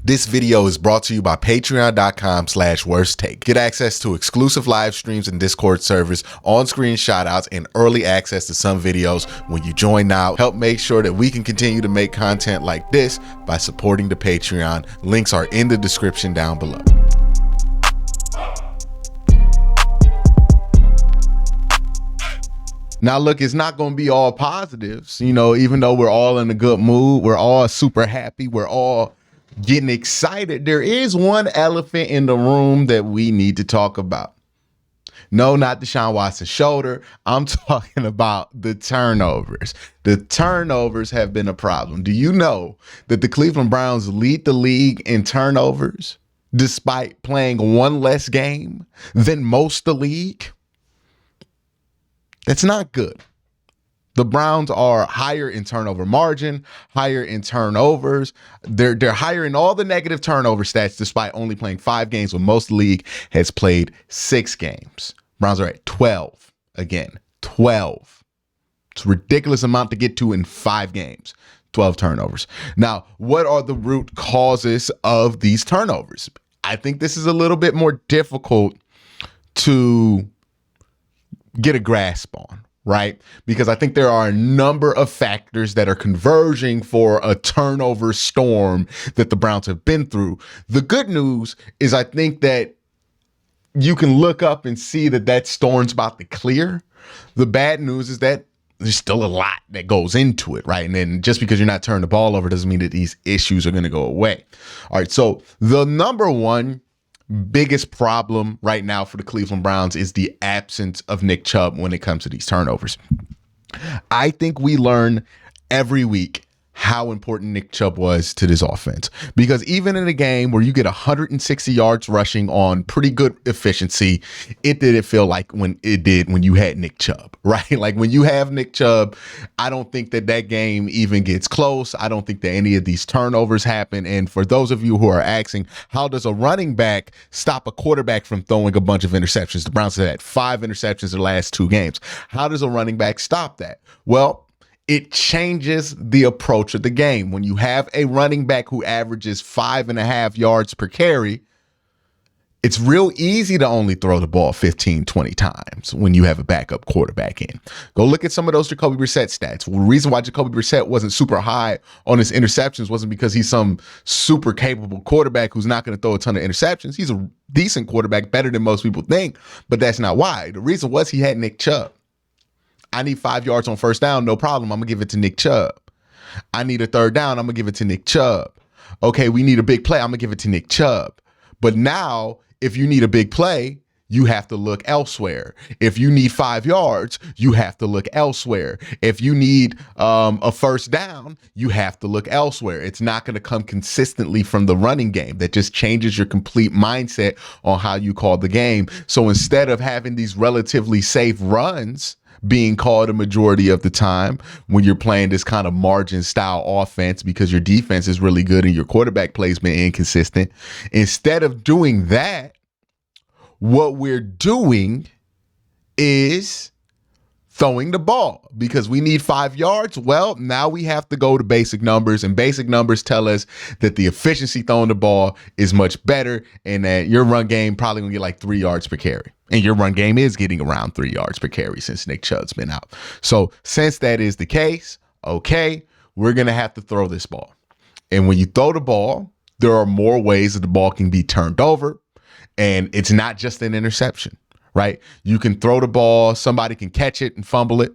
This video is brought to you by patreon.com/worsttake. Get access to exclusive live streams and Discord servers, on-screen shoutouts, and early access to some videos when you join now. Help make sure that we can continue to make content like this by supporting the Patreon. Links are in the description down below. Now, look, it's not going to be all positives. You know, even though we're all in a good mood, we're all super happy, we're all getting excited, there is one elephant in the room that we need to talk about. No, not Deshaun Watson's shoulder. I'm talking about the turnovers. The turnovers have been a problem. Do you know that the Cleveland Browns lead the league in turnovers despite playing one less game than most of the league? That's not good. The Browns are higher in turnover margin, higher in turnovers. They're higher in all the negative turnover stats despite only playing 5 games when most of the league has played 6 games. Browns are at 12. Again, 12. It's a ridiculous amount to get to in 5 games. 12 turnovers. Now, what are the root causes of these turnovers? I think this is a little bit more difficult to get a grasp on. Right? Because I think there are a number of factors that are converging for a turnover storm that the Browns have been through. The good news is I think that you can look up and see that that storm's about to clear. The bad news is that there's still a lot that goes into it, right? And then just because you're not turning the ball over doesn't mean that these issues are going to go away. All right, so the number one biggest problem right now for the Cleveland Browns is the absence of Nick Chubb when it comes to these turnovers. I think we learn every week how important Nick Chubb was to this offense, because even in a game where you get 160 yards rushing on pretty good efficiency, it didn't feel like when you had Nick Chubb, right? Like when you have Nick Chubb, I don't think that game even gets close. I don't think that any of these turnovers happen. And for those of you who are asking, how does a running back stop a quarterback from throwing a bunch of interceptions? The Browns have had 5 interceptions in the last 2 games. How does a running back stop that? Well, it changes the approach of the game. When you have a running back who averages 5.5 yards per carry, it's real easy to only throw the ball 15, 20 times when you have a backup quarterback in. Go look at some of those Jacoby Brissett stats. Well, the reason why Jacoby Brissett wasn't super high on his interceptions wasn't because he's some super capable quarterback who's not going to throw a ton of interceptions. He's a decent quarterback, better than most people think, but that's not why. The reason was he had Nick Chubb. I need 5 yards on first down, no problem. I'm going to give it to Nick Chubb. I need a third down. I'm going to give it to Nick Chubb. Okay, we need a big play. I'm going to give it to Nick Chubb. But now, if you need a big play, you have to look elsewhere. If you need 5 yards, you have to look elsewhere. If you need a first down, you have to look elsewhere. It's not going to come consistently from the running game. That just changes your complete mindset on how you call the game. So instead of having these relatively safe runs being called a majority of the time when you're playing this kind of margin style offense because your defense is really good and your quarterback play's been inconsistent, instead of doing that, what we're doing is throwing the ball because we need 5 yards. Well, now we have to go to basic numbers, and basic numbers tell us that the efficiency throwing the ball is much better and that your run game probably gonna get like 3 yards per carry. And your run game is getting around 3 yards per carry since Nick Chubb's been out. So since that is the case, okay, we're going to have to throw this ball. And when you throw the ball, there are more ways that the ball can be turned over. And it's not just an interception, right? You can throw the ball, somebody can catch it and fumble it.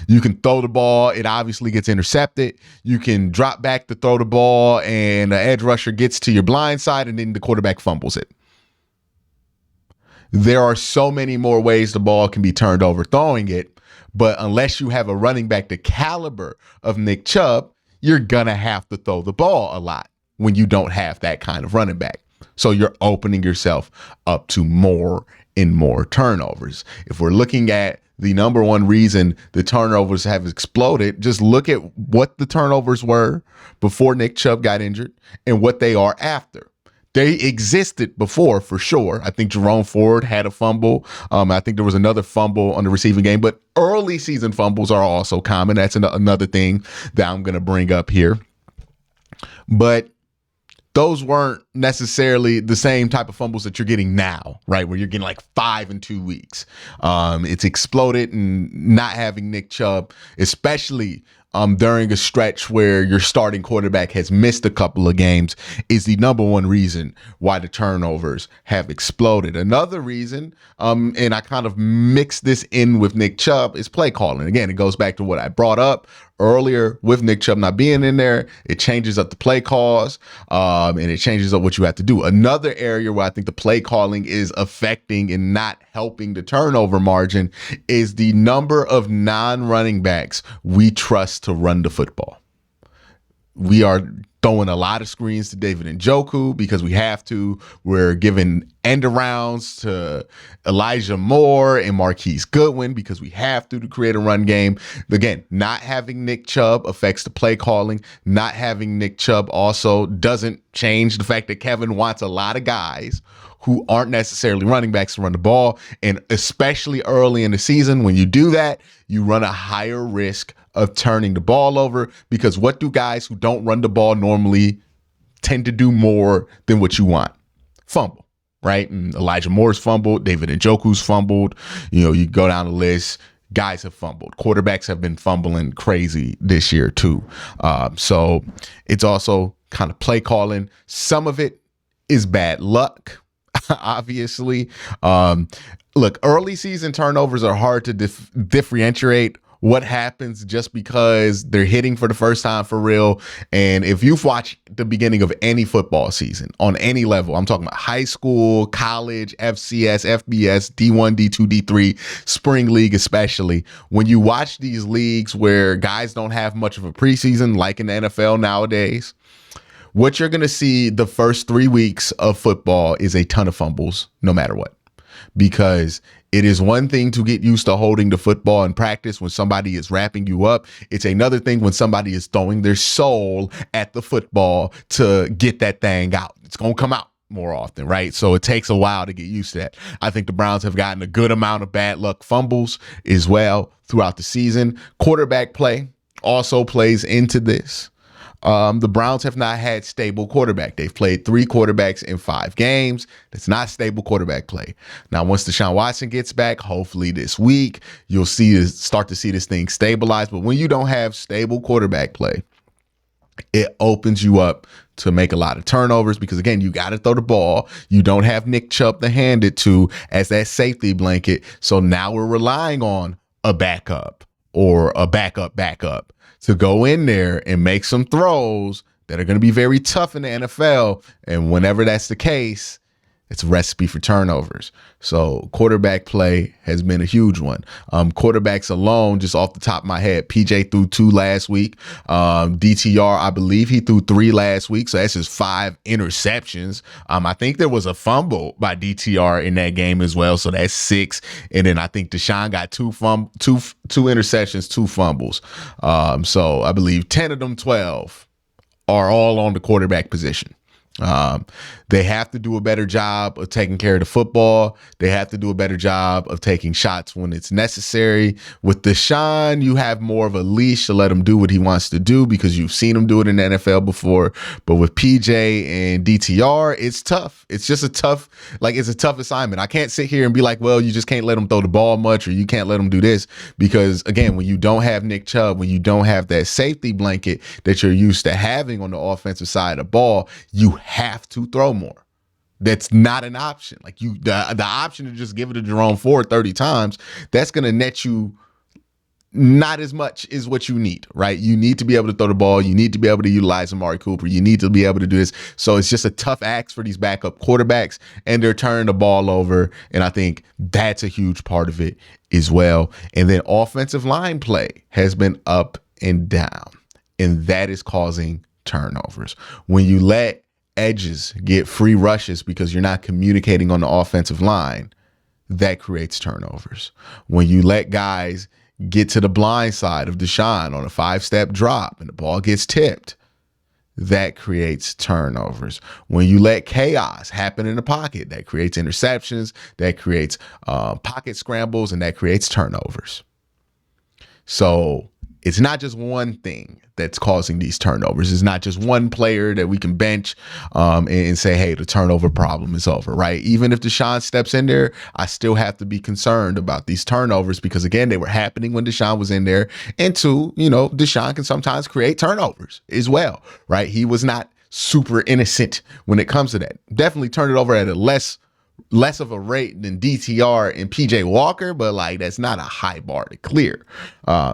You can throw the ball, it obviously gets intercepted. You can drop back to throw the ball and the edge rusher gets to your blind side and then the quarterback fumbles it. There are so many more ways the ball can be turned over throwing it, but unless you have a running back the caliber of Nick Chubb, you're going to have to throw the ball a lot when you don't have that kind of running back. So you're opening yourself up to more and more turnovers. If we're looking at the number one reason the turnovers have exploded, just look at what the turnovers were before Nick Chubb got injured and what they are after. They existed before, for sure. I think Jerome Ford had a fumble. I think there was another fumble on the receiving game, but early season fumbles are also common. That's another thing that I'm going to bring up here. But those weren't necessarily the same type of fumbles that you're getting now, right? Where you're getting like 5 in 2 weeks. It's exploded, and not having Nick Chubb, especially during a stretch where your starting quarterback has missed a couple of games, is the number one reason why the turnovers have exploded. Another reason, and I kind of mixed this in with Nick Chubb, is play calling. Again, it goes back to what I brought up earlier with Nick Chubb not being in there. It changes up the play calls, and it changes up what you have to do. Another area where I think the play calling is affecting and not helping the turnover margin is the number of non-running backs we trust to run the football. We are throwing a lot of screens to David Njoku because we have to. We're giving end arounds to Elijah Moore and Marquise Goodwin because we have to create a run game. Again, not having Nick Chubb affects the play calling. Not having Nick Chubb also doesn't change the fact that Kevin wants a lot of guys who aren't necessarily running backs to run the ball. And especially early in the season, when you do that, you run a higher risk of turning the ball over, because what do guys who don't run the ball normally tend to do more than what you want? Fumble, right? And Elijah Moore's fumbled, David Njoku's fumbled. You go down the list, guys have fumbled. Quarterbacks have been fumbling crazy this year too. So it's also kind of play calling. Some of it is bad luck, obviously. Look, early season turnovers are hard to differentiate what happens just because they're hitting for the first time for real. And if you've watched the beginning of any football season on any level, I'm talking about high school, college, FCS, FBS, D1, D2, D3, spring league especially, when you watch these leagues where guys don't have much of a preseason like in the NFL nowadays, what you're going to see the first 3 weeks of football is a ton of fumbles, no matter what. Because it is one thing to get used to holding the football in practice when somebody is wrapping you up. It's another thing when somebody is throwing their soul at the football to get that thing out. It's going to come out more often, right? So it takes a while to get used to that. I think the Browns have gotten a good amount of bad luck fumbles as well throughout the season. Quarterback play also plays into this. The Browns have not had stable quarterback. They've played 3 quarterbacks in 5 games. That's not stable quarterback play. Now, once Deshaun Watson gets back, hopefully this week, you'll start to see this thing stabilize. But when you don't have stable quarterback play, it opens you up to make a lot of turnovers because, again, you got to throw the ball. You don't have Nick Chubb to hand it to as that safety blanket. So now we're relying on a backup or a backup to go in there and make some throws that are going to be very tough in the NFL. And whenever that's the case, it's a recipe for turnovers. So quarterback play has been a huge one. Quarterbacks alone, just off the top of my head, PJ threw 2 last week. DTR, I believe he threw 3 last week. So that's just 5 interceptions. I think there was a fumble by DTR in that game as well. So that's 6. And then I think Deshaun got 2 interceptions, 2 fumbles. So I believe 10 of them 12 are all on the quarterback position. They have to do a better job of taking care of the football. They have to do a better job of taking shots when it's necessary. With Deshaun, you have more of a leash to let him do what he wants to do because you've seen him do it in the NFL before. But with PJ and DTR, it's tough. It's just it's a tough assignment. I can't sit here and be like, well, you just can't let him throw the ball much or you can't let him do this because, again, when you don't have Nick Chubb, when you don't have that safety blanket that you're used to having on the offensive side of the ball, you have to throw more. That's not an option. Like the option to just give it to Jerome Ford 30 times, that's going to net you not as much as what you need, right? You need to be able to throw the ball. You need to be able to utilize Amari Cooper. You need to be able to do this. So it's just a tough ask for these backup quarterbacks, and they're turning the ball over. And I think that's a huge part of it as well. And then offensive line play has been up and down, and that is causing turnovers. When you let edges get free rushes because you're not communicating on the offensive line, that creates turnovers. When you let guys get to the blind side of Deshaun on a 5-step drop and the ball gets tipped, that creates turnovers. When you let chaos happen in the pocket, that creates interceptions, that creates pocket scrambles, and that creates turnovers. So It's not just one thing that's causing these turnovers. It's not just one player that we can bench and say, hey, the turnover problem is over, right? Even if Deshaun steps in there, I still have to be concerned about these turnovers because, again, they were happening when Deshaun was in there. And two, Deshaun can sometimes create turnovers as well, right? He was not super innocent when it comes to that. Definitely turned it over at a less of a rate than DTR and PJ Walker, but like that's not a high bar to clear.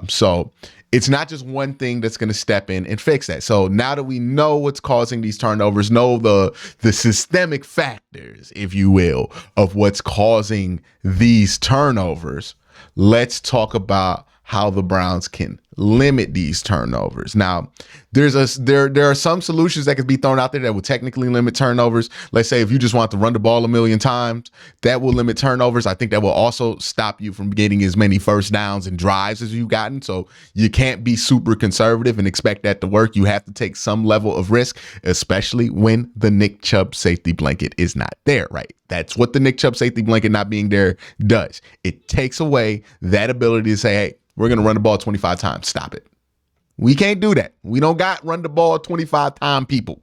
So it's not just one thing that's going to step in and fix that. So now that we know what's causing these turnovers, know the systemic factors, if you will, of what's causing these turnovers, let's talk about how the Browns can limit these turnovers. Now, there are some solutions that could be thrown out there that will technically limit turnovers. Let's say if you just want to run the ball a million times, that will limit turnovers. I think that will also stop you from getting as many first downs and drives as you've gotten. So you can't be super conservative and expect that to work. You have to take some level of risk, especially when the Nick Chubb safety blanket is not there, right? That's what the Nick Chubb safety blanket not being there does. It takes away that ability to say, hey, we're going to run the ball 25 times. Stop it. We can't do that. We don't got run the ball 25 time people.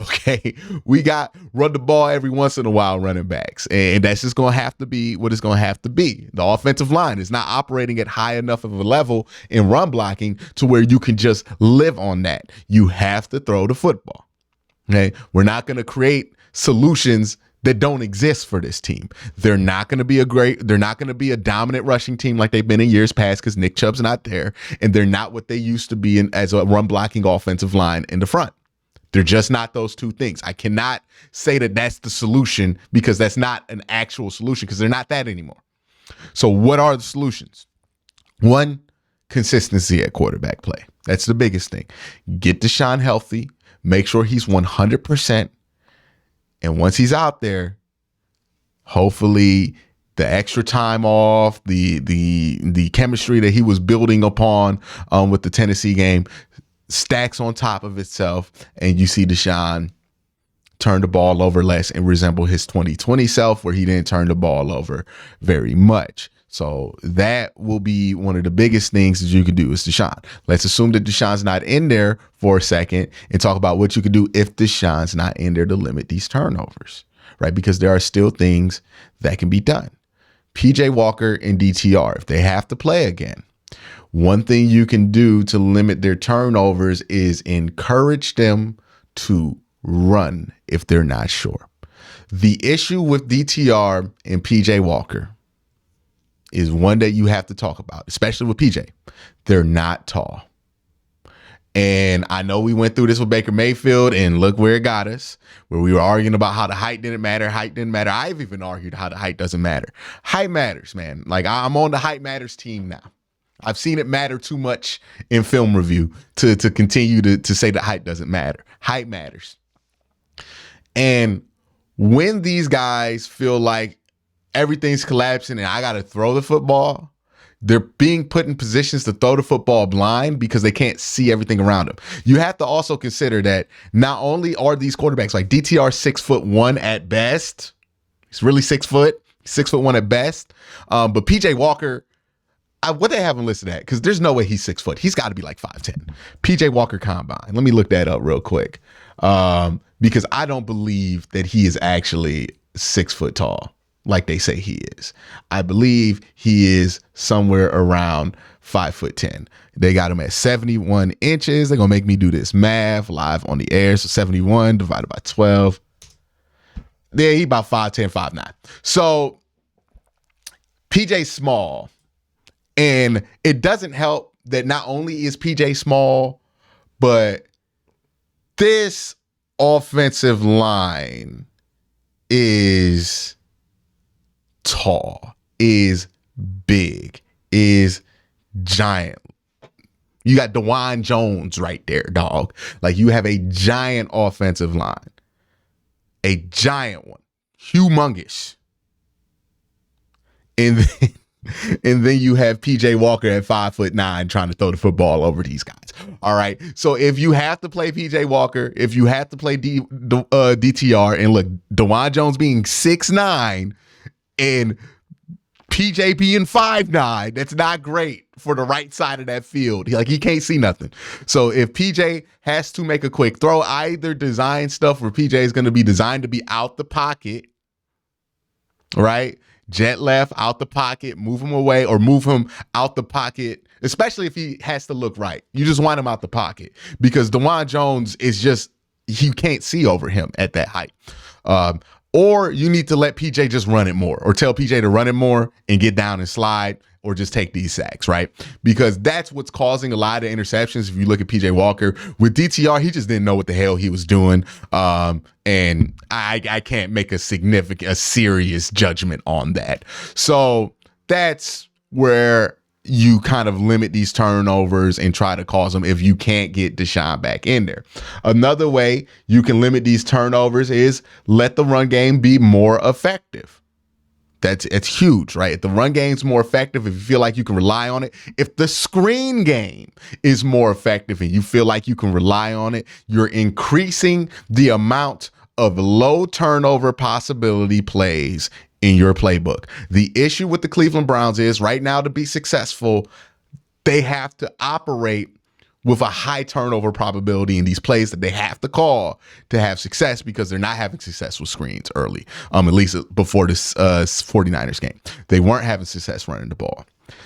Okay. We got run the ball every once in a while running backs. And that's just going to have to be what it's going to have to be. The offensive line is not operating at high enough of a level in run blocking to where you can just live on that. You have to throw the football. Okay. We're not going to create solutions that don't exist for this team. They're not going to be a dominant rushing team like they've been in years past because Nick Chubb's not there, and they're not what they used to be as a run blocking offensive line in the front. They're just not those two things. I cannot say that that's the solution because that's not an actual solution because they're not that anymore. So what are the solutions? One, consistency at quarterback play. That's the biggest thing. Get Deshaun healthy. Make sure he's 100%. And once he's out there, hopefully the extra time off, the chemistry that he was building upon with the Tennessee game stacks on top of itself, and you see Deshaun turn the ball over less and resemble his 2020 self, where he didn't turn the ball over very much. So that will be one of the biggest things that you can do is Deshaun. Let's assume that Deshaun's not in there for a second and talk about what you could do if Deshaun's not in there to limit these turnovers, right? Because there are still things that can be done. PJ Walker and DTR, if they have to play again, one thing you can do to limit their turnovers is encourage them to run if they're not sure. The issue with DTR and PJ Walker is one that you have to talk about, especially with PJ. They're not tall. And I know we went through this with Baker Mayfield, and look where it got us, where we were arguing about how the height didn't matter. Height didn't matter. I've even argued how the height doesn't matter. Height matters, man. Like I'm on the height matters team now. I've seen it matter too much in film review to continue to say that height doesn't matter. Height matters. And when these guys feel like everything's collapsing and I got to throw the football, they're being put in positions to throw the football blind because they can't see everything around them. You have to also consider that not only are these quarterbacks like DTR 6'1" at best, he's really 6 foot, 6'1" at best. But PJ Walker, what they have him listed at, because there's no way he's 6 foot. He's got to be like 5'10". PJ Walker combine. Let me look that up real quick. Because I don't believe that he is actually 6 foot tall like they say he is. I believe he is somewhere around 5'10". They got him at 71 inches. They're going to make me do this math live on the air. So 71 divided by 12. Yeah, he about 5'10", 5'9". So PJ small. And it doesn't help that not only is PJ small, but this offensive line is tall, is big, is giant. You got DeJuan Jones right there, dog. Like you have a giant offensive line, a giant one, humongous. And then you have PJ Walker at 5'9" trying to throw the football over these guys. All right. So if you have to play PJ Walker, if you have to play DTR, and look, DeJuan Jones being 6'9" and PJ being 5'9", that's not great for the right side of that field. He can't see nothing. So if PJ has to make a quick throw, either design stuff where PJ is going to be designed to be out the pocket, right? Jet left, out the pocket, move him away, or move him out the pocket, especially if he has to look right. You just want him out the pocket because DeJuan Jones is just, you can't see over him at that height. Or you need to let PJ just run it more, or tell PJ to run it more and get down and slide, or just take these sacks, right? Because that's what's causing a lot of interceptions. If you look at PJ Walker with DTR, he just didn't know what the hell he was doing. And I can't make a serious judgment on that. So that's where you kind of limit these turnovers and try to cause them if you can't get Deshaun back in there. Another way you can limit these turnovers is let the run game be more effective. It's huge, right? If the run game's more effective, if you feel like you can rely on it, if the screen game is more effective and you feel like you can rely on it, you're increasing the amount of low turnover possibility plays in your playbook. The issue with the Cleveland Browns is right now, to be successful, they have to operate with a high turnover probability in these plays that they have to call to have success, because they're not having success with screens early, at least before this 49ers game. They weren't having success running the ball.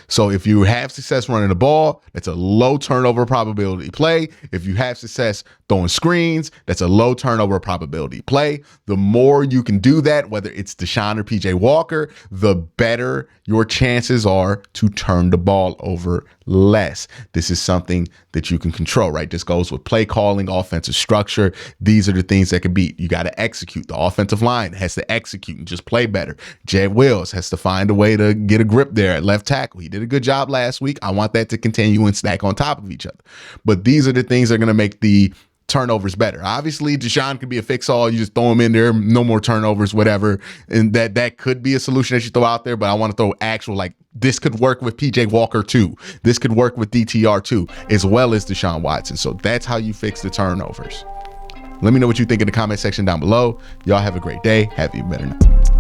So if you have success running the ball, that's a low turnover probability play. If you have success throwing screens, that's a low turnover probability play. The more you can do that, whether it's Deshaun or PJ Walker, the better your chances are to turn the ball over less. This is something that you can control, right? This goes with play calling, offensive structure. These are the things that can beat. You got to execute. The offensive line has to execute and just play better. Jed Wills has to find a way to get a grip there at left tackle. He did a good job last week. I want that to continue and stack on top of each other. But these are the things that are going to make the turnovers better. Obviously, Deshaun could be a fix-all. You just throw him in there, no more turnovers, whatever. And that could be a solution that you throw out there. But I want to throw actual, this could work with PJ Walker too. This could work with DTR too, as well as Deshaun Watson. So that's how you fix the turnovers. Let me know what you think in the comment section down below. Y'all have a great day. Have you better night.